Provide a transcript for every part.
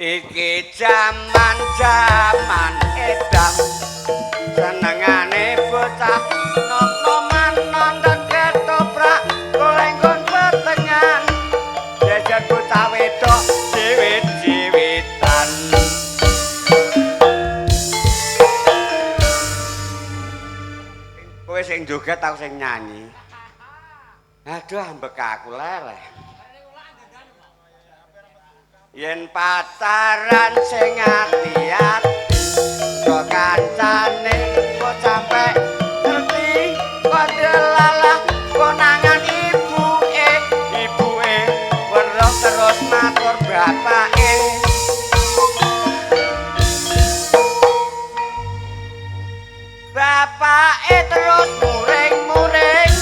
Iki jaman edan senengane bocah nom-noman nonton ketoprak golenggon petengan jajan bocah wedok ciwit-ciwitan. Kowe sing joget aku sing nyanyi. Aduh ambek aku leleh. Yen pacaran sing ati-ati kok kancane kok sampe ngerti kok delalah konangan ibuke weruh terus matur bapake. Bapake terus muring-muring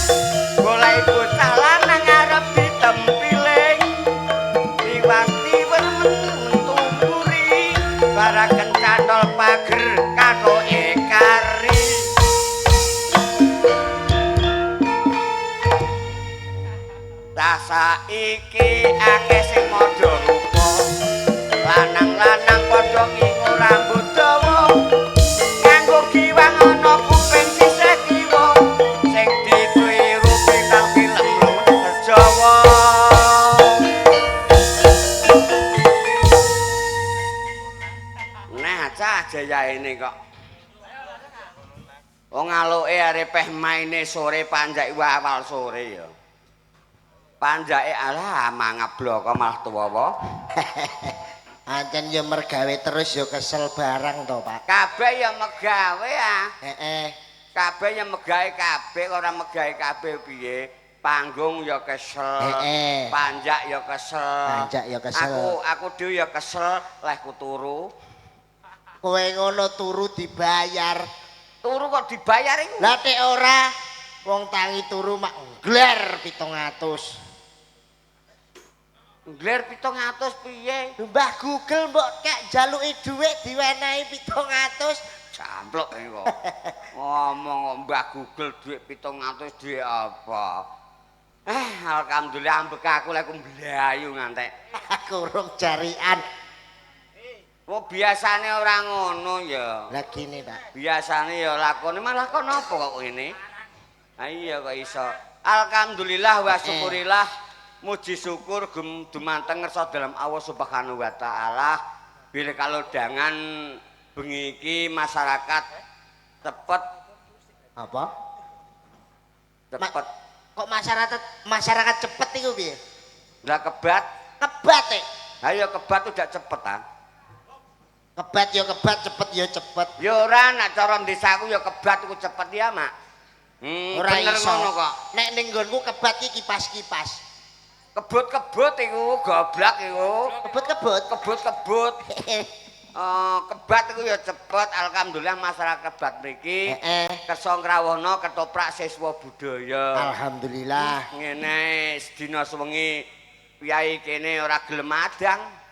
golek bocah lanang arep ditempiling liwat-liwat mentumpuri baraken cantol pager katoke kari. Lah saiki akeh sing modho rupa lanang-lanang padha ngingu rambut dawa nganggo giwang ana kuping sisih kiwa sing ditiru bintang film luwih Jawa. Nah cah jayaine kok wong aluke arep peh maine sore panjake awal sore ya. Panjake alah mangap bloko malah tuwa. Ancen ya mergawe terus ya kesel barang to, Pak. Kabeh ya megawe ah. Heeh. Kabeh ya megawe kabeh ora megawe kabeh piye? Panggung ya kesel. Heeh. Panjak ya kesel. Panjak ya kesel. Aku dhewe ya kesel lehku turu. Kowe ngono turu dibayar. Turu kok dibayar iku? Lah nek ora wong tangi turu mak ngler 700. Ngler 700 piye? Mbah Google mbok kek jaluki dhuwit diwenehi 700. Jamplok iki kok. Ngomong kok Mbah Google dhuwit 700 dhuwit apa? Alhamdulillah ambek aku lek mblayu ngantek. Kurung jarian. Oh biasane ora ngono ya. Lah gini, Pak. Biasane ya lakone malah kok napa kok ngene? Ha iya kok iso. Alhamdulillah wa syukurillah. Muji syukur dumateng ngersa dalam Allah Subhanahu wa taala. Bila kalau dengan bengi iki masyarakat cepet Apa? cepet. Kok masyarakat cepet iku piye? Lah kebat. Kebat e. Ayo kebat udah cepet ah. Kebat ya kebat, cepet ya cepet. Ya ora nak cara desaku ya kebat iku cepet ya, Mak. Ora Bener iso. ngono kok. Nek ning nggonku kebat iki kipas-kipas. Kebut-kebut iku goblok iku. Kebut-kebut. Kebut-kebut. Kebat iku ya cepet. Alhamdulillah masyarakat kebat mriki kersa ngrawuhna ketoprak siswa budaya. Alhamdulillah. Ngene sedina sewengi piyai kene ora gelem adang.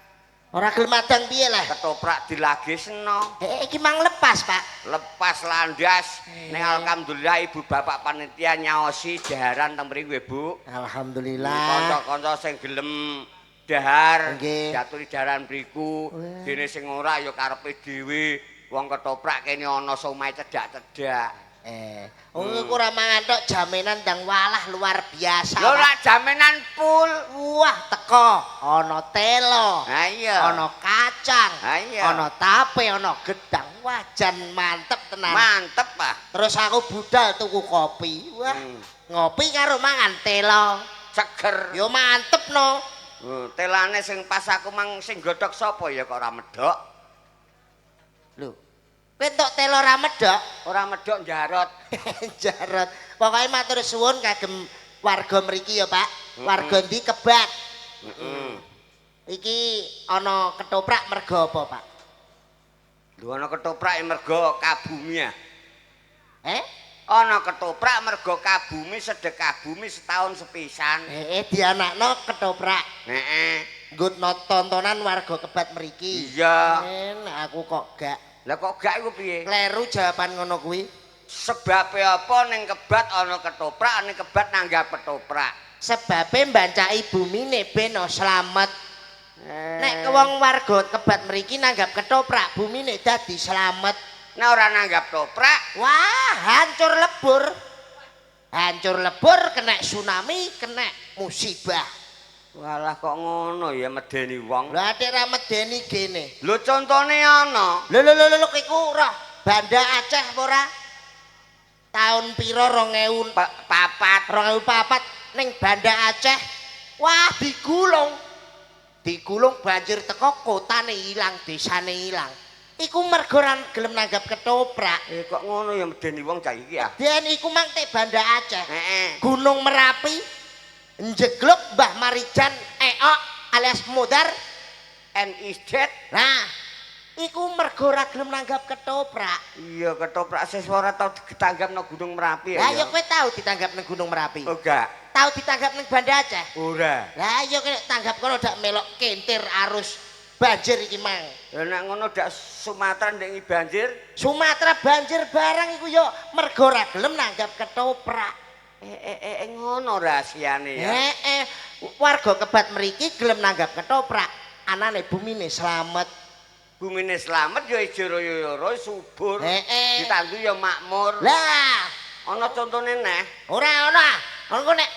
Ora gelem adang piye lah? Ketoprak dilagesno. Iki mang lepas, Pak. Lepas landas. Nek alhamdulillah ibu bapak panitia nyaosi daharan teng mriki Bu. Alhamdulillah. Kanca-kanca sing gelem dahar Nggih. jaturi daharan mriku. Dene sing ora ya karepe dhewe. Wong ketoprak kene ana omahe cedak-cedak. Engko ora mangan tok jaminan ndang walah luar biasa. Lho ora jaminan full. Wah, teko ana telo. Ha iya. Ana kacang. Ha iya. Ana tape, ana gedang. Wah, jan mantep tenan. Mantep, Pak. Terus aku budal tuku kopi. Wah, ngopi karo mangan telo. Seger. Yo mantep no. Telane sing pas aku mang sing godhog sapa ya kok ora medhok. Lho. Kowe entuk telo ra medhok, Ora medhok njarot. jarot. Pokoke matur suwun kagem warga mriki ya, Pak. Warga ndi Kebat. Iki ana ketoprak mergo apa, Pak? Lho ana ketoprak mergo kabumi ya. Ana ketoprak mergo kabumi sedekah bumi setahun sepisan. Dianakno ketoprak. Heeh. Nggo tontonan warga Kebat mriki. Iya. Aku kok gak. Lah kok gak iku piye? Kleru jawaban ngono kuwi. Sebabe apa ning Kebat ana ketoprak, ning Kebat nanggap ketoprak. Sebabe mbancaki bumine ben slamet. Nek wong warga Kebat mriki nanggap ketoprak bumine dadi slamet. Nek ora nanggap toprak, Wah, hancur lebur. Hancur lebur kena tsunami, kena musibah. walah kok ngono ya medeni wong. Lah nek ra medeni gene. Lho contone ana. Lho iku ora Banda Aceh apa ora? Tahun piro 2004 ning Banda Aceh. Wah, digulung. Digulung banjir teko kotane ilang, desane ilang. Iku mergo ora gelem nanggap ketoprak. Kok ngono ya medeni wong cah iki ah. Den iku mang te Banda Aceh. Heeh. Gunung Merapi njegluk Mbah Marijan Eok alias Mudar And is dead. nah iku mergo ora gelem nanggap ketoprak. Iya ketoprak seswa ora tau ditanggap nang Gunung Merapi Lah ya kowe tau ditanggap nang Gunung Merapi. Oh gak. Tau ditanggap nang Banda Aceh. Ora. Lah ya kowe tanggap kono dak melok kentir arus banjir iki mang. Lah nek ngono dak Sumatera ndek banjir. Sumatera banjir barang iku yo mergo ora gelem nanggap ketoprak. Ngono rahasiane ya. Warga Kebat mriki gelem nanggap ketoprak. Anane bumine slamet. Bumine slamet ya ijo royo-royo subur. Ditandu ya makmur. Lah, ana contone neh. ora ana. Engko nek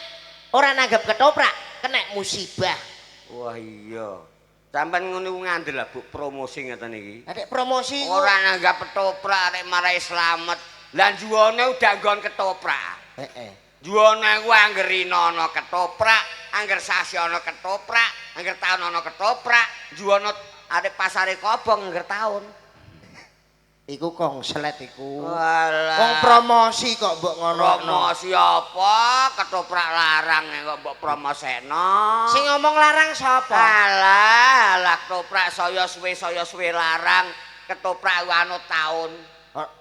ora nanggap ketoprak kena musibah. Wah iya. Sampeyan ngono ngandel lah Bu promosi ngeten iki. Adek promosi Ora nanggap ketoprak arek marai slamet. Lah juwane udah nggon ketoprak. Juwane ku angger rina ana ketoprak, angger sasi ana ketoprak, angger taun ana ketoprak, juwane arek pasare kobong angger taun. Iku kongslet iku. Walah. Wong promosi kok mbok ngono. Promosi apa? Ketoprak larang kok mbok promosekno. Sing ngomong larang sapa? Alah ketoprak saya suwe larang. Ketoprak anut taun.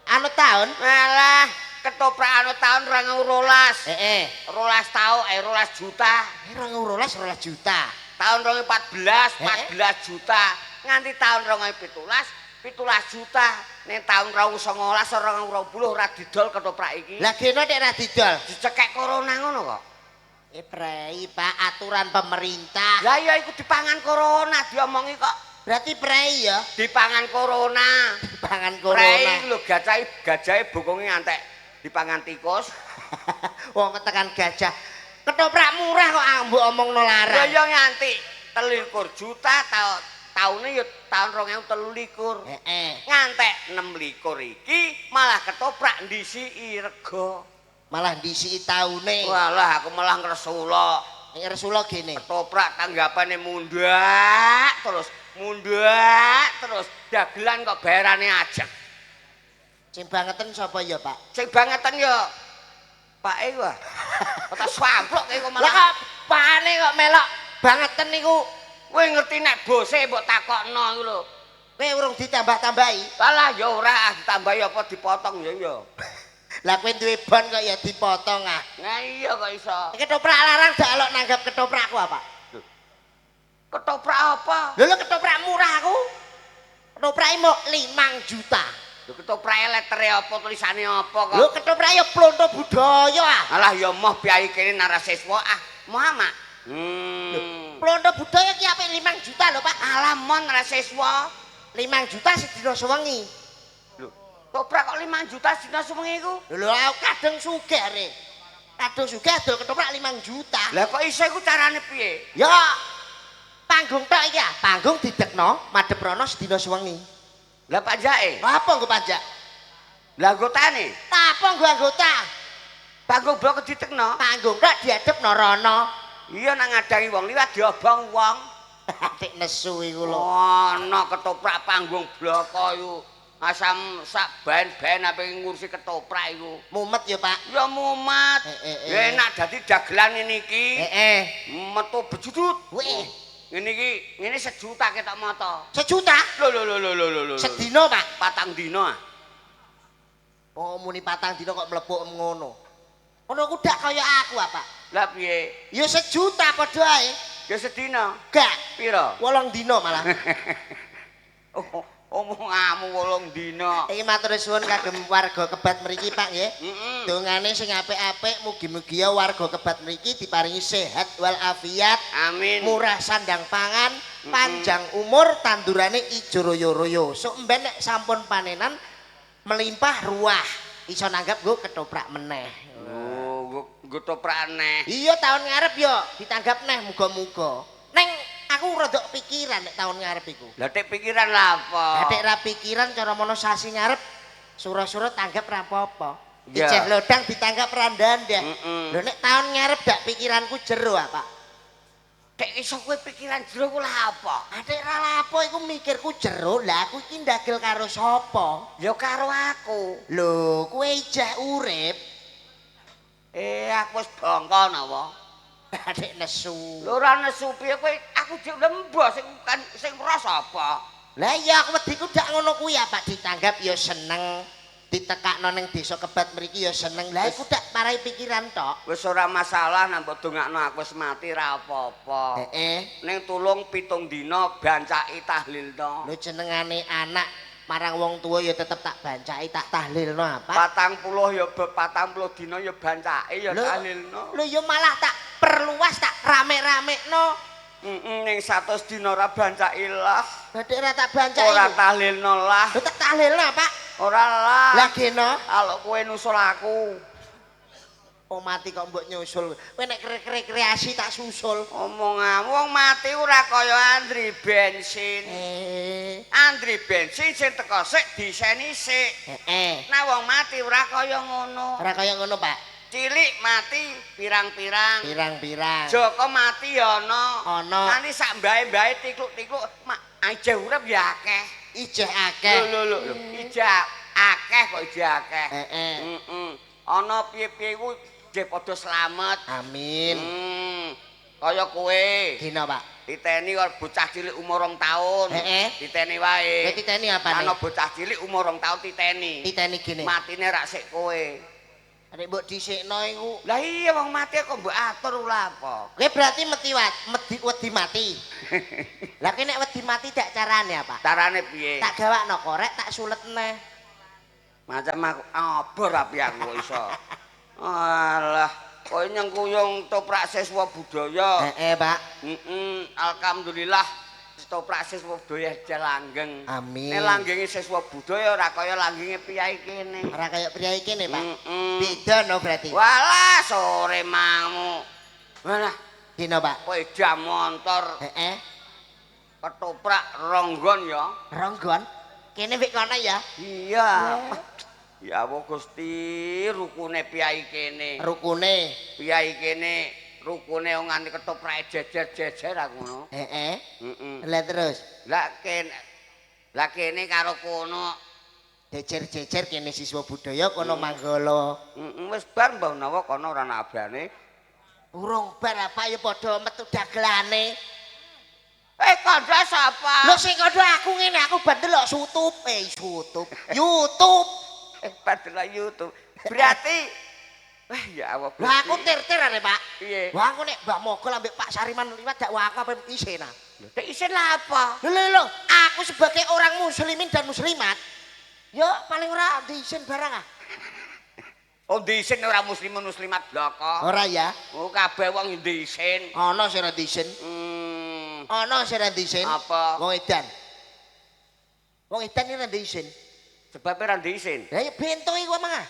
Anut taun? Alah, ketoprak anut taun 2012. 12 taun 12 juta. 2012 juta. Tahun 2014 14 juta. Nganti tahun 2017 17 juta. Ning tahun 2019 2020 ora didol ketoprak iki. Lah gene nek ra didol, Dicekek corona ngono kok. Prei, Pak, aturan pemerintah. Lah ya iku dipangan corona diomongi kok. Berarti prei ya, Dipangan corona. pangan Corona. corona. Lho gajahe bokonge antek dipangan tikus. Wong ketekan gajah. Ketoprak murah kok mbok omongno Lah larang. ya nganti 23 juta taune ya tahun 2023. Ngantek 26 iki malah ketoprak ndisiki rega. Malah ndisiki taune. Walah aku malah ngresula. Ning Rasulullah gene. Ketoprak tanggapane mundak terus dagelan kok bayarane ajeg. Sing bangeten sapa ya, Pak? Sing bangeten ya Pak wah. Kok swamplok kok Lah malah. kok pakane kok melok bangeten niku. Kowe ngerti nek bose mbok takokno iku lho. Kowe urung ditambah-tambahi. Salah ya ora ditambahi apa dipotong ya. Lah kowe duwe bon kok ya dipotong ah. Nah iya kok iso. Ketoprak larang dak elok nanggap ketoprakku apa? Ketoprak apa? Lho ketoprak murah aku. Ketoprak mau 5 juta. Lho ketoprak lettere apa tulisane apa kok? Lho ketoprak ya plonto budaya ah. Alah ya moh piyai kene narasiswa Muhammad. Plonto budaya ki apik 5 juta lho Pak. Alah mon narasiswa 5 juta sedina sewengi. Lho, ketoprak kok 5 juta sedina sewengi iku? Lho aku kadang sugih re. Kadang sugih adol ketoprak 5 juta. Lah kok iso iku carane piye? Ya panggung tok iki ah. Panggung didekno madhep rono sedina sewengi. Lah pajake? Apa nggo pajak? Lah anggotane? Apa nggo anggota? Panggung blok ditekno. Panggung tok diadepno rono. Iya nak ngadangi wong liwat diobong wong. Atik nesu iku lho. Ana ketoprak panggung bloko iku. Asam sak ben-ben ape ngurusi ketoprak iku. Mumet ya, Pak. Ya mumet. Enak dadi dagelan ngene iki. Metu bejudut. Wih, Ngene iki, ngene sejuta ketok moto. sejuta Lho. sedina, Pak. Patang dina. Oh, muni patang dina kok mlebu ngono. Ngono ku dak kaya aku apa? Lah piye? Ya sejuta padha ae. Ya sedina. Gak, Piro? 8 dina malah. Omonganmu 8 dina. Iki matur suwun kagem warga Kebat mriki Pak nggih. Dongane sing apik-apik mugi-mugi ya warga Kebat mriki diparingi sehat wal afiat. Amin. Murah sandang pangan, panjang umur, tandurane ijo royo-royo. Sok mben nek sampun panenan melimpah ruah. Iso nanggap nggo ketoprak meneh. Oh, nggo toprak neh. Iya tahun ngarep yo ditanggap neh muga-muga. Neng aku rada pikiran nek tahun ngarep iku. Lah tek pikiran lah apa? Nek ra pikiran cara mono sasi ngarep sura-sura tanggap ra apa-apa. Ya. Ijeh lodang ditanggap randanda. Mm-mm. Lho nek tahun ngarep dak pikiranku jero apa? Tek iso kowe pikiran jero ku lah apa? Adik ra lapo iku mikirku jero. Lah aku iki ndagel karo sapa? Ya karo aku. Lho, kowe ijeh urip. Aku wis bangka napa? Adik nesu. Lho ora nesu piye kowe aku jek lembah sing rasa apa? Lah iya aku wediku dak ngono kuwi ya Pak ditanggap ya seneng. Ditekakno ning desa Kebat mriki ya seneng. Lah iku dak parai pikiran tok. Wis ora masalah nek mbok dongakno aku wis mati ra apa-apa. Heeh. Ning tulung 7 dina bancaki tahlilno. Lho jenengane anak marang wong tua ya tetep tak bancaki tak tahlilno apa? 40 ya 40 dina ya bancaki ya tahlilno. Lho ya malah tak perluas tak rame-ramekno. Ning 100 dina ora bancaki lah. Badhe ora tak bancaki. Ora tahlilno lah. Lho tak tahlilno Pak. Ora lah. Lah geno. Kalau kowe nusul aku. Oh mati kok mbok nyusul. Kowe nek rekreasi tak susul. Omonganmu wong mati ora kaya andri bensin. Andri bensin sing teko sik diseni sik. Heeh. Nah wong mati ora kaya ngono. Ora kaya ngono, Pak. Cilik mati pirang-pirang. Pirang-pirang. Joko mati ya ana. Ana. Nani sak mbae-mbae tikluk-tikluk aja urip ya akeh. Ijeh akeh. Lho. Ijeh akeh kok ijeh akeh. Heeh. Ana piye-piye iku nggih padha slamet. Amin. Kaya kowe. Dina, Pak. Titeni karo bocah cilik umur 2 tahun. Heeh. Titeni wae. Kowe titeni apane? Ana bocah cilik umur 2 tahun titeni. Titeni gini. Matine rak sik kowe. Nek mbok dhisikno iku. Lah iya wong mati kok mbok atur lha apa? Kowe berarti wedi mati. Lah nek wedi mati dak carane apa? Carane piye? Tak gawakno korek tak sulet neh. Macam aku apa rapi aku kok iso. Alah, kowe nyengkuyung toprak siswa budaya. Heeh, Pak. Alhamdulillah toprak siswa budaya langgeng. Amin. Nek langgenge siswa budaya ora kaya langgenge piyai kene. Ora kaya priyayi kene, Pak. Beda no berarti. Walah sore mangu. Walah Dina, Pak. kowe jam montor Heeh. ketoprak ronggon ya. Ronggon. Kene wik kono ya. Iya. Ya Allah Gusti, rukune piyai kene. Rukune. Piyai kene rukune wong nganti ketoprake jejer-jejer aku ngono. Heeh. Heeh. Lah terus Lah kene karo kono. jejer-jejer kene siswa budaya kono Manggala. Wis bar mbah menawa kono ora ana abane. Urung bar apa ya padha metu dagelane. Kandha sapa? Lho sing kandha aku ngene aku bar delok YouTube. Padahal YouTube. Berarti wah ya Allah. Lah aku tir-tir arek, Pak. Piye? Wah aku nek Mbak Mogol ambek Pak Sariman liwat dak wae apa isin ah. Nek isin lah apa? Lho, aku sebagai orang muslimin dan muslimat ya paling ora diisin barang ah. Oh diisin ora muslimun muslimat bloko. Ora ya. Oh kabeh wong diisin. Ana sing ora diisin. Ana sing ora diisin. Apa? Wong edan. Wong edan iki ora diisin. Sebab ora diisin. Lah ya bento iku emang ah.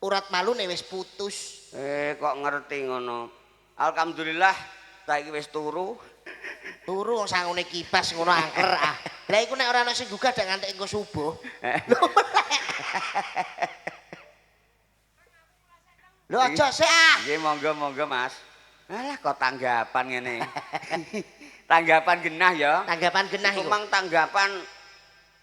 Urat malune wis putus. Kok ngerti ngono. Alhamdulillah saiki wis turu. Turu wong sangune kipas ngono angker ah. Lah iku nek ora ana sing gugah dak ngantek engko subuh. Lho aja sik ah. Nggih monggo Mas. Alah kok tanggapan ngene. Tanggapan genah ya. Tanggapan genah iku. Cuma tanggapan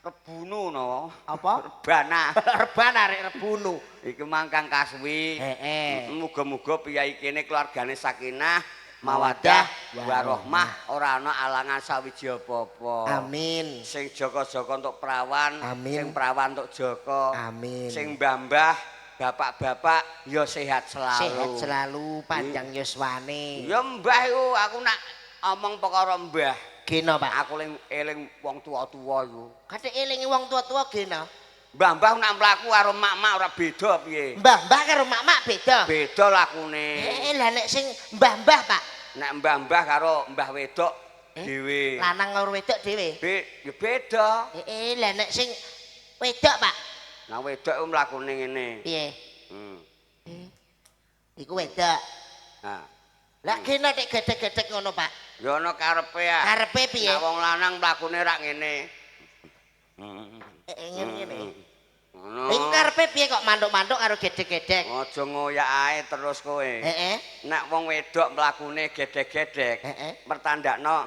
rebunu no. Apa? Rebana. Reban arek rebunu. Iki mangkang kaswi. Heeh. Muga-muga piyai kene keluargane sakinah, mawaddah, warahmah, ora ana alangan sawiji apa-apa. Amin. Sing joko-joko untuk perawan, Amin. sing perawan untuk joko. Amin. Sing mbah-mbah, bapak-bapak ya sehat selalu. Sehat selalu, panjang yuswane. Ya mbah iku aku nak omong perkara mbah. Gena, Pak. Aku eling wong tua-tua iku. Kate elingi wong tua-tua gena. Mbah-mbah nak mlaku karo mak-mak ora beda piye? Mbah-mbah karo mak-mak beda. Beda lakune. Lah nek sing mbah-mbah, Pak. Nek mbah-mbah karo mbah wedok dhewe. Lanang karo wedok dhewe. Ya beda. Lah nek sing wedok, Pak. Nah wedok ku mlakune ngene. Piye? Iku wedok. Nah, Lah kene nek gedek-gedek ngono, Pak. ya ana karepe ah. Karepe piye? Nek wong lanang mlakune rak ngene. Ngene. Ngono. Iku karepe piye kok mantuk-mantuk karo gedek-gedek? Aja ngoyak ae terus kowe. Heeh. Nek wong wedok mlakune gedek-gedek, Heeh. mertandakno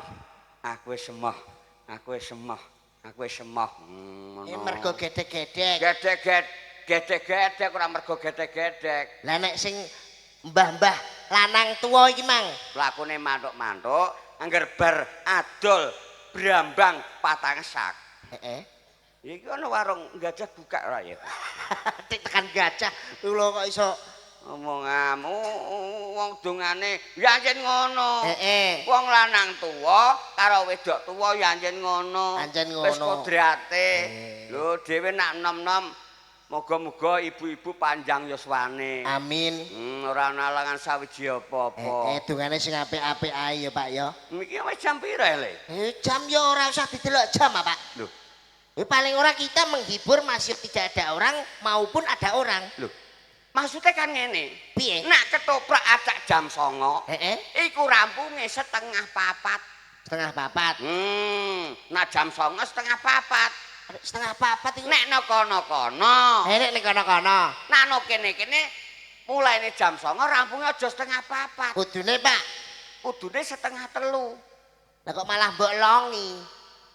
aku wis emoh, aku wis emoh, aku wis emoh. Ngono. Mergo gedek-gedek. Gedek-gedek ora mergo gedek-gedek. Lah nek sing mbah-mbah lanang tuwa iki mang Mlakune mantuk-mantuk, angger bar adol brambang patang sak. heeh. Iki ana warung gajah buka ora ya? Tekan gajah lho kok iso Omonganmu wong dongane ya anjen ngono. heeh. Wong lanang tuwa karo wedok tuwa ya anjen ngono. Anjen ngono. Wis kodrate. Lho dhewe nak nom-nom moga-moga ibu-ibu panjang yuswane. Amin. Ora ana alangan sawiji apa-apa. Dungane sing apik-apik ae ya, Pak ya. Iki wis jam pira le? Jam ya ora usah didelok jam, ah, Pak. Loh, Paling ora kita menghibur masih tidak ada orang maupun ada orang. loh. Maksudnya kan ngene. Piye? Nak ketoprak acak jam 09.00. Heeh. Iku rampunge setengah papat. Setengah papat. Nah jam 09.00 setengah papat. Setengah papat iku. Nek no kono-kono. Nek ning kono-kono. Nah no kene-kene mulai jam 09.00 rampungnya aja setengah papat. Kudune, Pak. Kudune setengah telu. Lah kok malah mbok longi.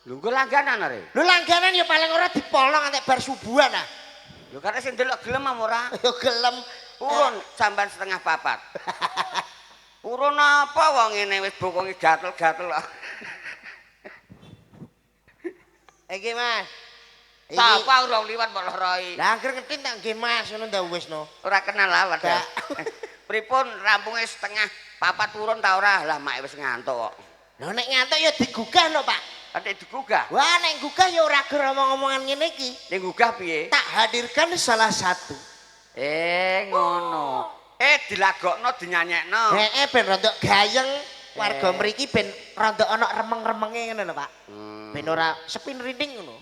Lho nggo langganan are. Lho langganan ya paling ora dipolong antek bar subuhan ah. Lho karena sing delok gelem apa ora? Ya gelem. Urun sampean setengah papat. Urun apa wong ngene wis bokonge gatel-gatel kok. Iki Mas. Apa urung liwat mbok loroi. Lah angger ngetin tak nggih Mas ngono ndak wis no. Ora kenal awak. Dak. Pripun rampunge setengah papat urun ta ora? Lah mak wis ngantuk kok. Lho nek ngantuk ya digugah no Pak. Ate digugah. Wah nek gugah ya ora ger omong-omongan ngene iki. Ning gugah piye? Tak hadirkan salah satu. Ngono. Dilagokno dinyanyekno. Heeh ben rada gayeng warga mriki ben rada ana remeng-remenge ngono lho Pak. Ben ora sepin rinding ngono.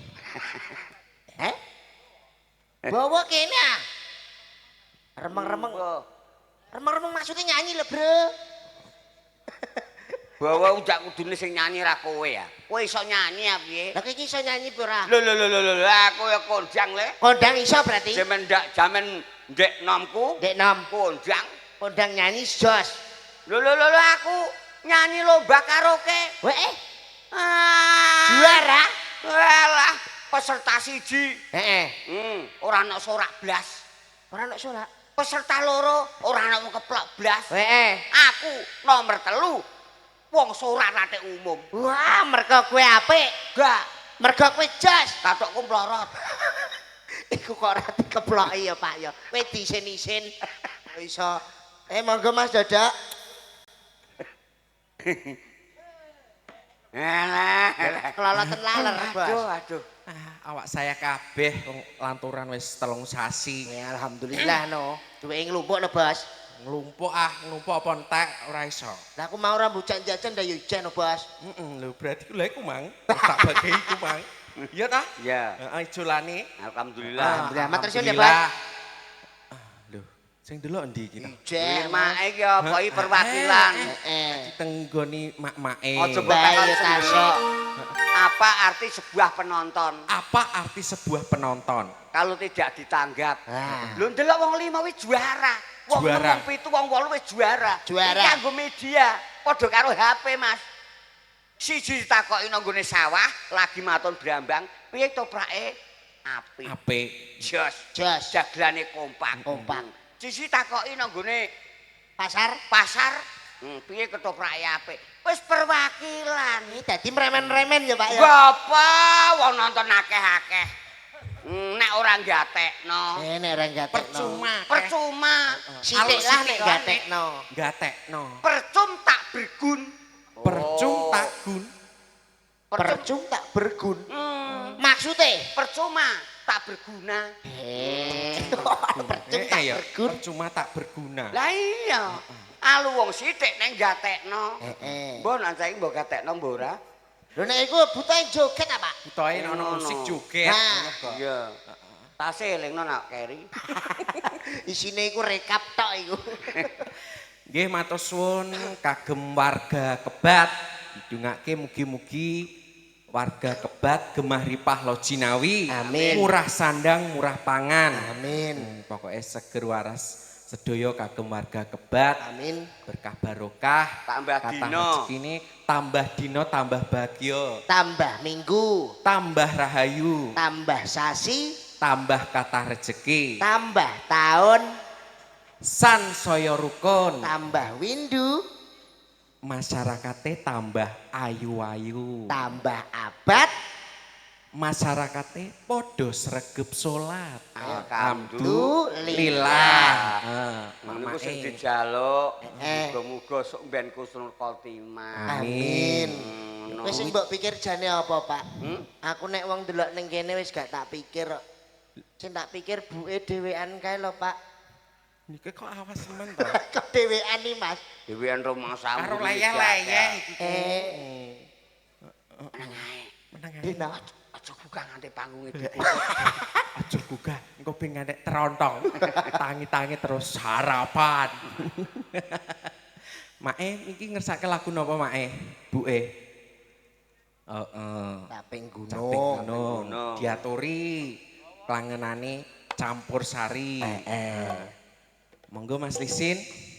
Heh? Bawa kene ah. Remeng-remeng. Remeng-remeng maksudnya nyanyi lho, Bro. Bawa ujak kudune sing nyanyi ra kowe ya. Kowe iso nyanyi ya piye? Lah iki iso nyanyi apa ora? Lho aku ya kondang le. Kondang iso berarti. Jaman ndek nomku. Dek nom. Kondang. Kondang nyanyi jos. Lho aku nyanyi lomba karaoke. Weh. Juara. Walah, peserta siji. Heeh. Ora ana sorak blas. Ora nek sorak. Peserta loro ora ana wong keplok blas. Heeh. Aku nomor 3. Wong sorak nate umum. Wah, mergo kowe apik. Gak, Mergo kowe jos. katokku mlorot. Iku kok ora dikeploki ya, Pak ya. Kowe disin-isin. Iso. Monggo Mas Dadak. Alah. Keloloten laler, Bos. Aduh. Awak saya kabeh wong lanturan wis 3 sasi. Ya alhamdulillah no. Duwe nglumpuk no, Bos. Nglumpuk apa entek ora iso. Lah aku mau rambut jajan ndak yo ijen no, Bos. Lho berarti lha iku mang. Tak bagi iku mang. Iya ta? Ya, Heeh ijolane. alhamdulillah. Alhamdulillah, matur suwun ya, Bos. Lho, sing delok endi iki ta? Ijen. Mak iki apa iki perwakilan. Heeh. Tenggoni mak-make. Aja Bae bakal tasok. Apa arti sebuah penonton Apa arti sebuah penonton? kalau tidak ditanggap? Ah. Lho ndelok wong 5 wis juara. Wong Juara. 6, wong 7, wong 8 wis juara. Juara. Iki kanggo media, padha karo HP, Mas. Siji ditakoki nang nggone sawah, lagi maton brambang, piye toprake? Apik. Apik. Jos. Jos. Jaglane kompak. Kompak. Siji takoki nang nggone Pasar. pasar, piye ketoprake apik. Wis perwakilan. Ini dadi meremen-remen ya, Pak ya. Bapa wong nonton akeh-akeh. Nek ora gatekno. Nek ora gatekno. Percuma. Percuma. Sithik lah nek gatekno. Gatekno. Percum tak bergun. Percum tak gun. Percuma tak bergun. Maksudnya Percuma tak berguna. percuma tak ya, bergun. percuma tak berguna. Lah iya. Alu wong sithik nek gatekno. Mbok nek saiki mbok gatekno mbok ora? Lho nek iku butuhe joget apa? Butoe ono musik joget Nah. ngono kok. Iya. Tase elingno nak keri. Isine iku rekap tok iku. Nggih matur suwun kagem warga Kebat. Didongake mugi-mugi warga Kebat gemah ripah lo jinawi. Amin. Murah sandang, murah pangan. Amin. Pokoknya seger waras sedaya kagem warga Kebat. Amin. Berkah barokah. Tambah Kathah dino. rezekine, tambah dino, tambah bahagia. Tambah minggu, Tambah rahayu. tambah sasi, Tambah kathah rezeki. tambah tahun, San saya rukun. tambah windu, Masyarakate tambah ayu-ayu. tambah abad. Masyarakate padha sregep salat. Alhamdulillah. Niku sing dijaluk. Eh. Muga-muga sok mben kusnul khotimah. Amin. Ngono. Wis sing mbok pikir jane apa, Pak? Hmm? Aku nek wong delok ning kene wis gak tak pikir kok. Sing tak pikir buke dhewean kae lho, Pak. Niki kok awas men to. Kok dhewean iki, Mas? Dewean rumah samu. Karo layah-layah iki. Meneng ae. Dina. Aja buka nganti panggunge Aja gugah, engko ben ngantek terontong. Tangi-tangi terus sarapan. Mae iki ngersake lagu napa Mae? Buke. Heeh. Taping Caping gunung. gunung. Diaturi klangenane campur sari. Monggo Mas Lisin,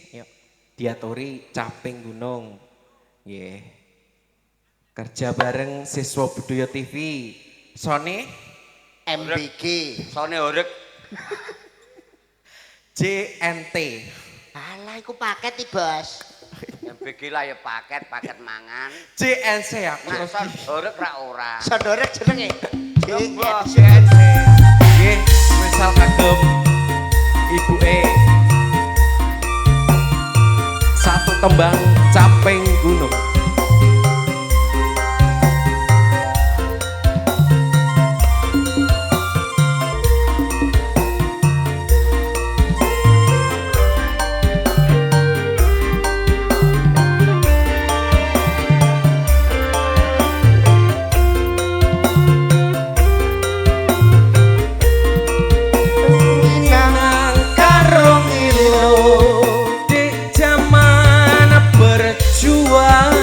yuk diaturi caping gunung. Nggih. Kerja bareng siswa budaya TV. Sone MBG. Sone horeg. JNT. Alah iku paket iki, Bos. MBG lah ya paket mangan. JNC aku. Nah, son horeg ora. Saudara jenenge. Mbah JNC. JNC. Nggih, misal kagem ibuke satu tembang caping gunung. Nang karung ilo di zaman berjuang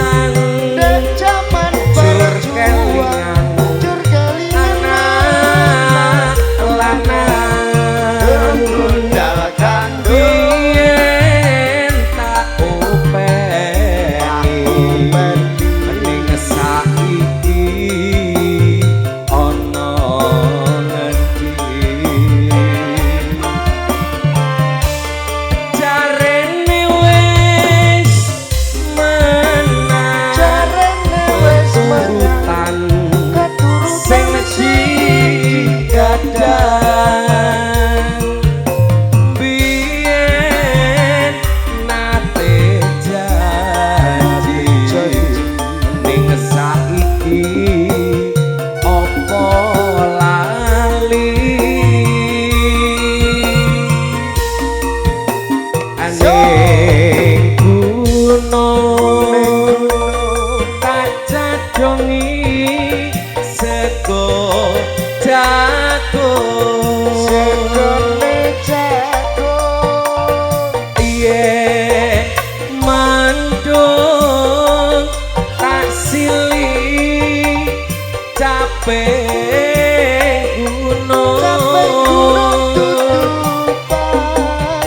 Dek jaman Jur kelingan Jur kelingan anak lanang Gundal gandul Biyen tak openi Ning saiki ana ngendi Jarene wis menang Jarene wis menang Keturutan sing digadang biyen nate janji ning saiki opo lali aning gunung tak jadongi sego jagung Segone jagung iye mandung tak sili capek gunung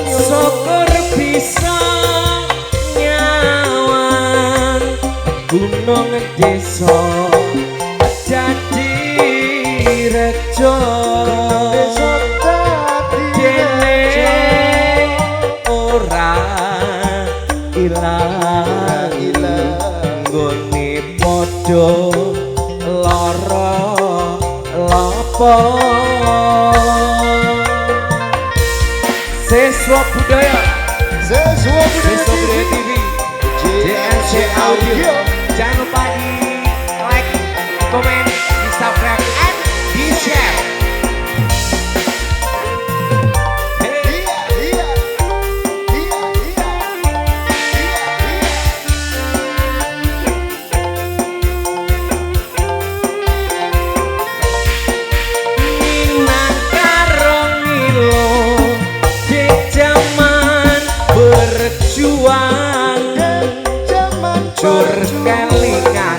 syukur bisa nyawang gunung desa jadi rejo dene ora ilang nggone padha lara lapa siswa budaya Siswa Siswa Budaya TV JNC Audio. Jangan lupa di like, juang jur kelingan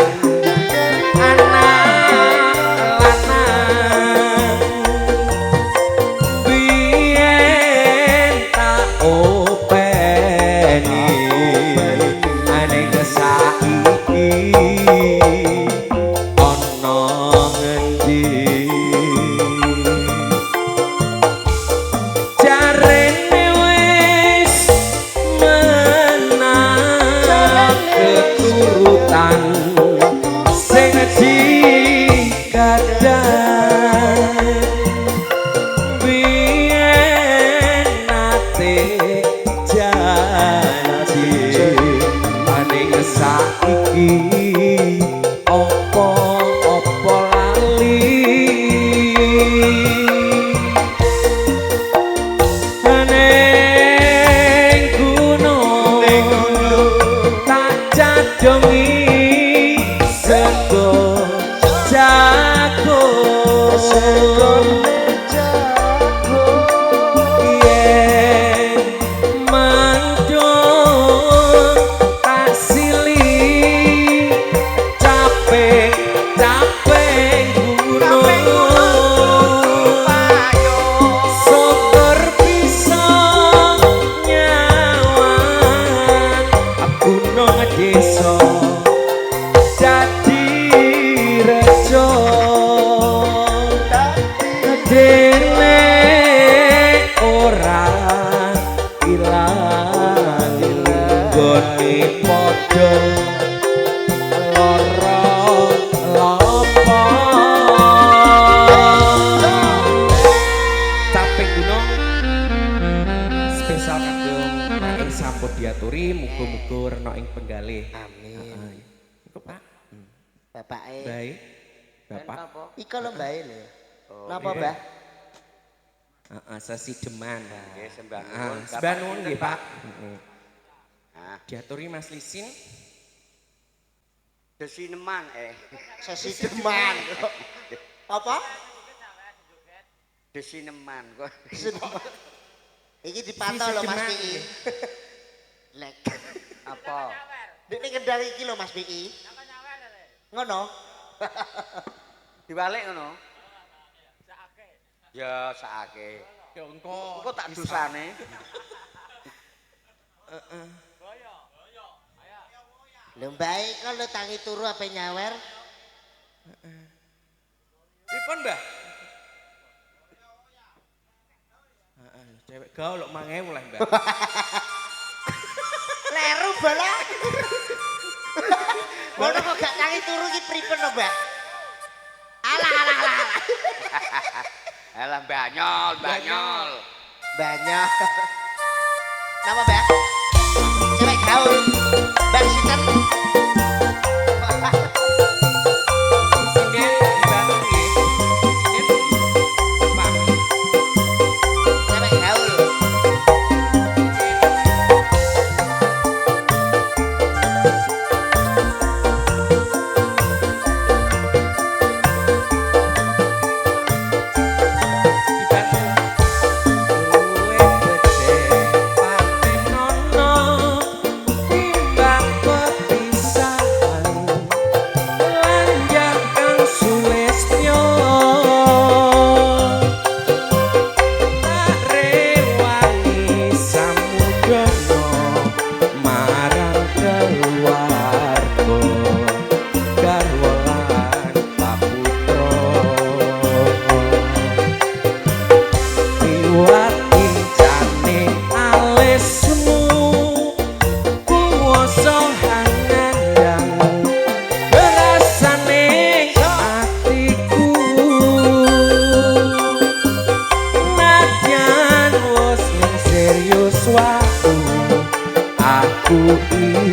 anak lanang biyen tak openi aning saiki ana ngendi jarene wis menang keturutan sing dikadang biyen nate janji aning saiki opo lali ning gunung tak jadongi sego jago yen mendung tak sili capek gunung syukur bisa nyawan gunung desa dadi rejo dene ora ilang gone padha lara lapa capek gunung spesial kagem Mak sampun diaturi muga-muga rena ing penggalih. Amin. Iku Pak. Bapake. Baik. Bapak. Iko lho Mbah lho. Napa iya. Mbah? Heeh, sesi deman. Nggih sembah Heeh, nuwun. sembah nuwun nggih Pak. Heeh. Ah, Diaturi Mas Lisin. desineman Sesi deman. Apa? Desineman kok. Iki dipantau lho Mas Deman. Pi. Lek. Apa? Dekne kendal iki lho Mas Pi. Ngono. Diwalik ngono. Ya sakake. Ya engko. Engko tak dusane. Lho Mbah kok lho tangi turu ape nyawer? Pripun, Mbah? Heeh, cewek gaul lho 5000 lah, Mbah. Leru bola. Ngono kok gak tangi turu iki pripun lho Mbah? Alah. Alah banyol. Banyak. Napa Mbah? Cewek gaul. Mbah sinten? Sini dibantu nggih. Sini Pak. Cewek gaul.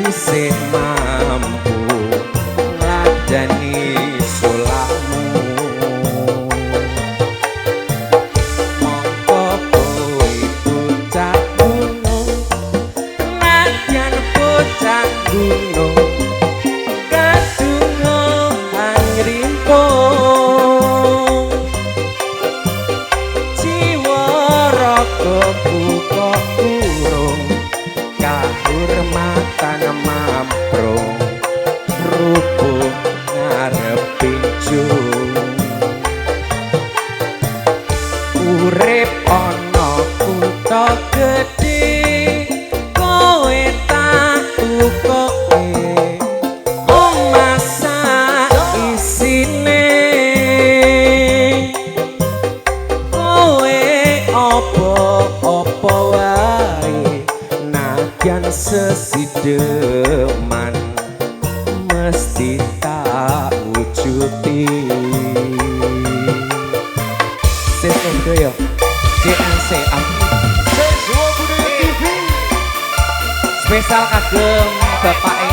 isih mampu ngladani sulahmu mongko kowe bocah gunung nadyan bocah gunung kadungo angrimpung jiwa raga buka kurung kahur gedhe kowe tak tukoke omasa isine kowe opo wae najan sesideman mesti tak wujuti Sesuk budaya JNC Sesuk budaya TV spesial kagem bapake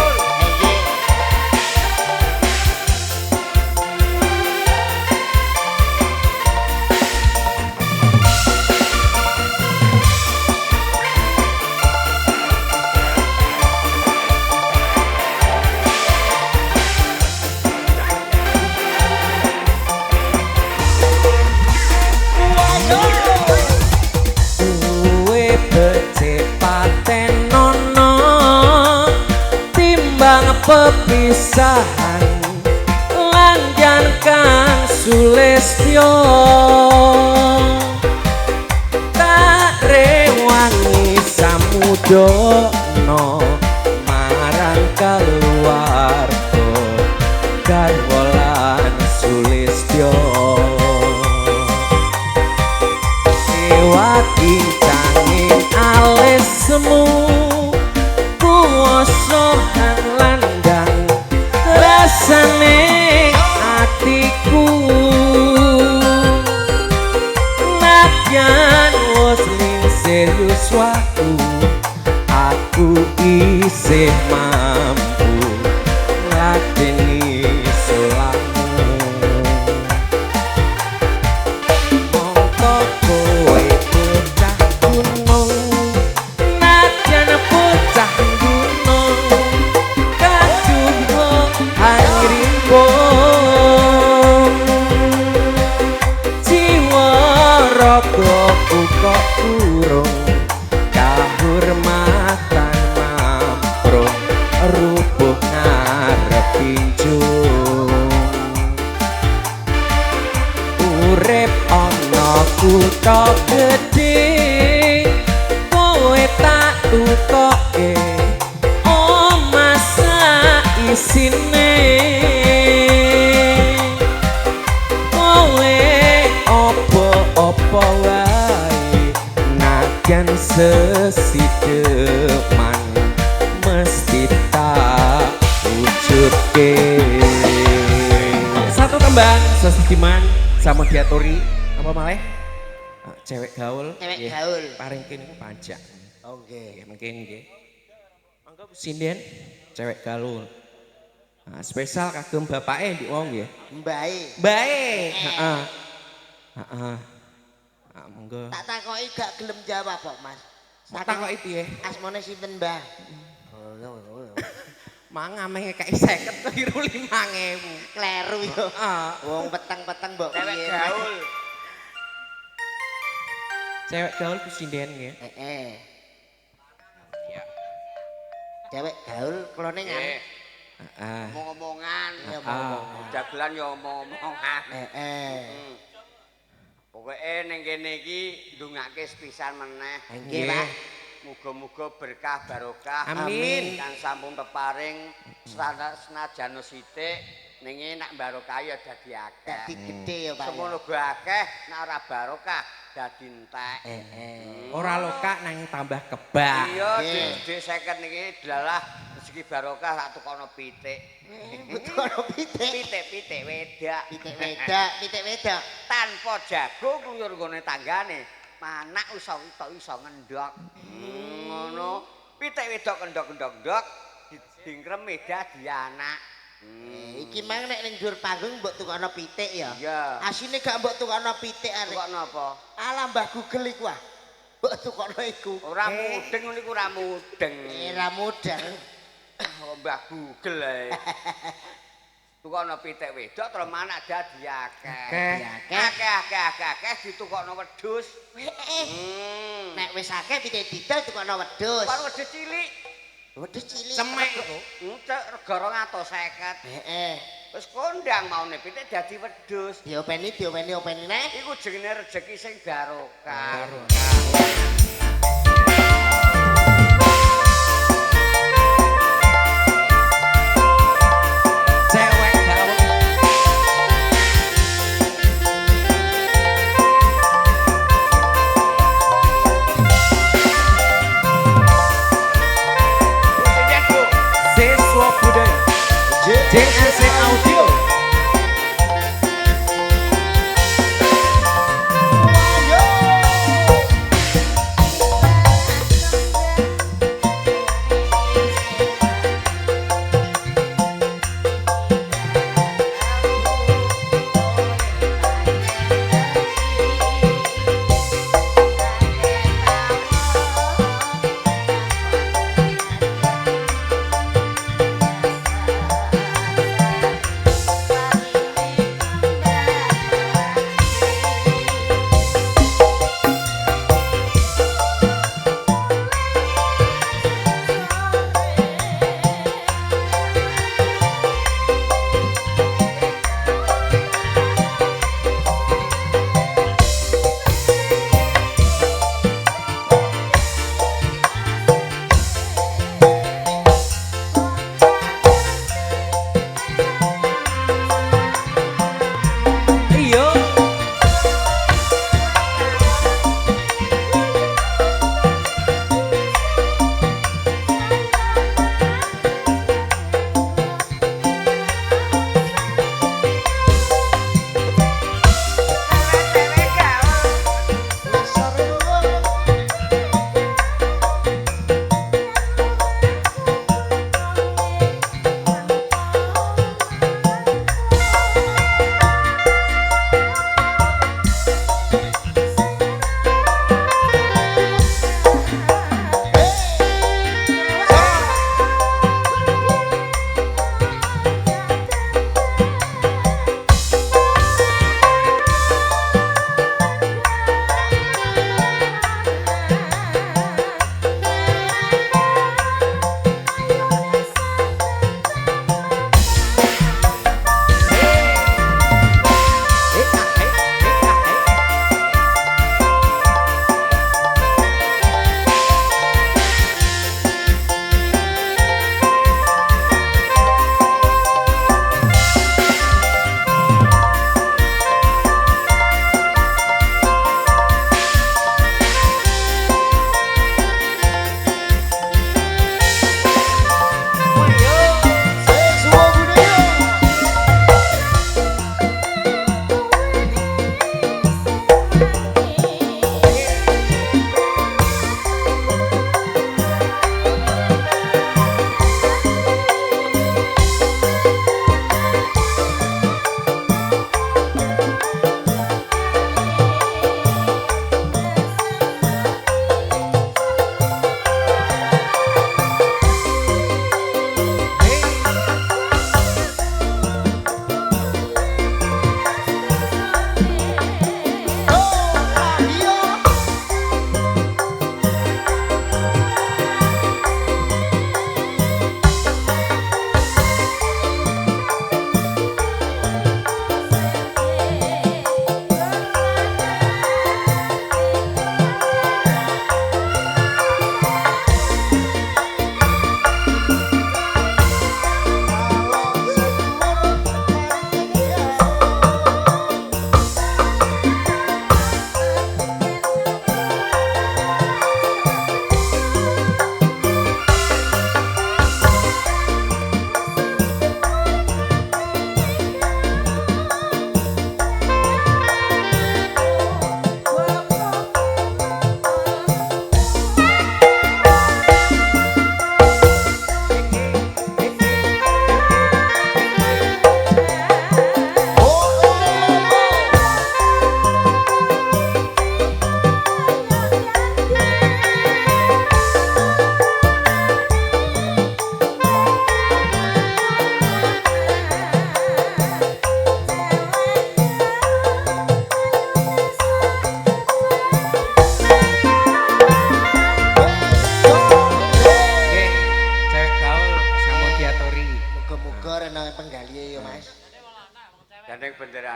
pepisahan lanjan kang sulestyo tak rewangi samudono marang keluarga garwolan sulestyo sewa kincangin alesmu kuwosohan landang rasane atiku najan wis ning serius wae aku isih mampu ngadeni selamu mongko kowe bocah gunung najan bocah raga kok urung kahormatan mamprong rubuh ngarep pinjung urip ana kutha gedhe kowe tak tukoke omah sak isine opo wae najan sesideman mesti tak wujudke satu tembang sesideman sama diaturi apa malih cewek gaul paring kene pajak oke mungkin nggih monggo sinden cewek gaul nah, spesial kagem bapake ndik wong nggih mbae heeh monggo. Tak takoki gak gelem jawab kok, Mas. Tak takoki piye? Asmane sinten, Mbah? Mang ameh kek 50 keliru 5.000. Kleru yo. Wong peteng-peteng mbok cewek gaul. Cewek gaul ku sinden nggih. Heeh. Ya. Cewek gaul klone ngan. Heeh. Omong-omongan ya omong-omongan. Dagelan ya omong-omongan. Heeh. Pokoke ning kene iki ndongake sepisan meneh. Nggih, Pak. Muga-muga berkah barokah. Amin. Kang sampun peparing senajan sithik ning nek barokah ya dadi akeh. Dadi gedhe ya, Pak. Semono go akeh nek ora barokah dadi entek. Ora lokak nang tambah kebak. Iya, Dik 50 niki delalah rezeki barokah tak tukono pitik. Tukono pitik. Pitik wedak. Pitik wedak. Tanpa jago kluyur nggone tanggane. Manak iso ngendhok. Ngono. Pitik wedok kendhok-kendhok dingkremi dadi anak. Iki mang nek ning dhuwur panggung mbok tukono pitik ya. Iya. Asine gak mbok tukono pitik arek. Tukono apa? Alah Mbah Google iku ah. Mbok tukono iku. Ora mudeng niku ora mudeng. Ora mudeng. Mbah Google ae. Tukono pitik wedok terus manak dadi akeh. Akeh ditukokno wedhus. Nek wis akeh pitik didol tukono wedhus. Karo wedhus cilik. Wedhus cilik. Cemek kok. Cek rega 250. Heeh. Wis kondang maune pitik dadi wedhus. Diopeni nek. Iku jenenge rejeki sing barokah.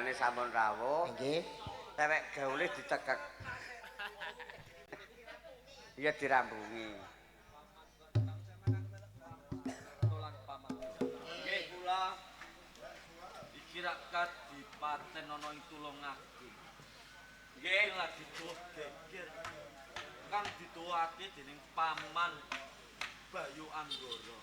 bulanane sampun rawuh. Nggih. Cewek gaule dicekek. Iya dirambungi. Nggih kula iki rak kadipaten ana ing Tulungagung. Nggih lagi tuh geger. Kang dituwake dening paman Bayu Anggara.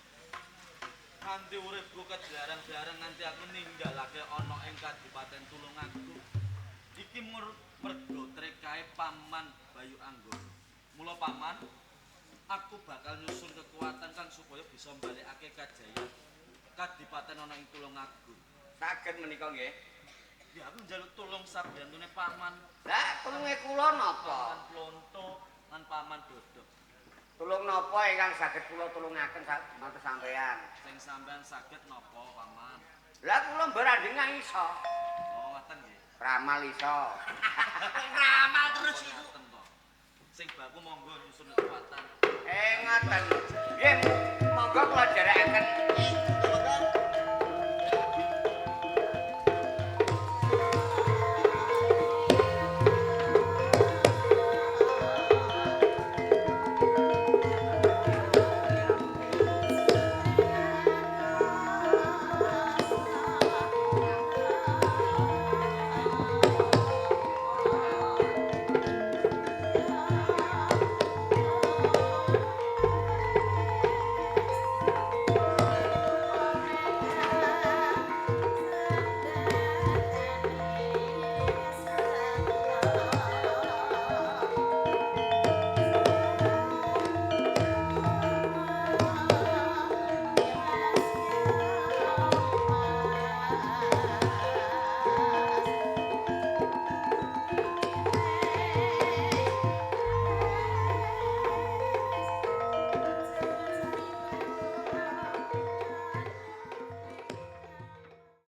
Nganti uripku kejarang-jarang nganti aku ninggalake ana ing Kadipaten Tulungagung. Iki mergo trekae paman Bayu Anggara. Mula paman, aku bakal nyusun kekuatan kang supaya bisa mbalikake kajayaan Kadipaten ana ing Tulungagung. Saged menika nggih. Ya aku njaluk tulung sabiyantune paman. Lah tulunge kula napa? Paman Plonto lan paman Dodok. Tulung napa ingkang saged kula tulungaken mboten sampean? Sing sampean saged napa paman? Lah kula mbarandingan iso. Oh ngoten nggih. Ramal iso. Ramal terus iku. Sing baku monggo nyusun kekuatan. Ngoten.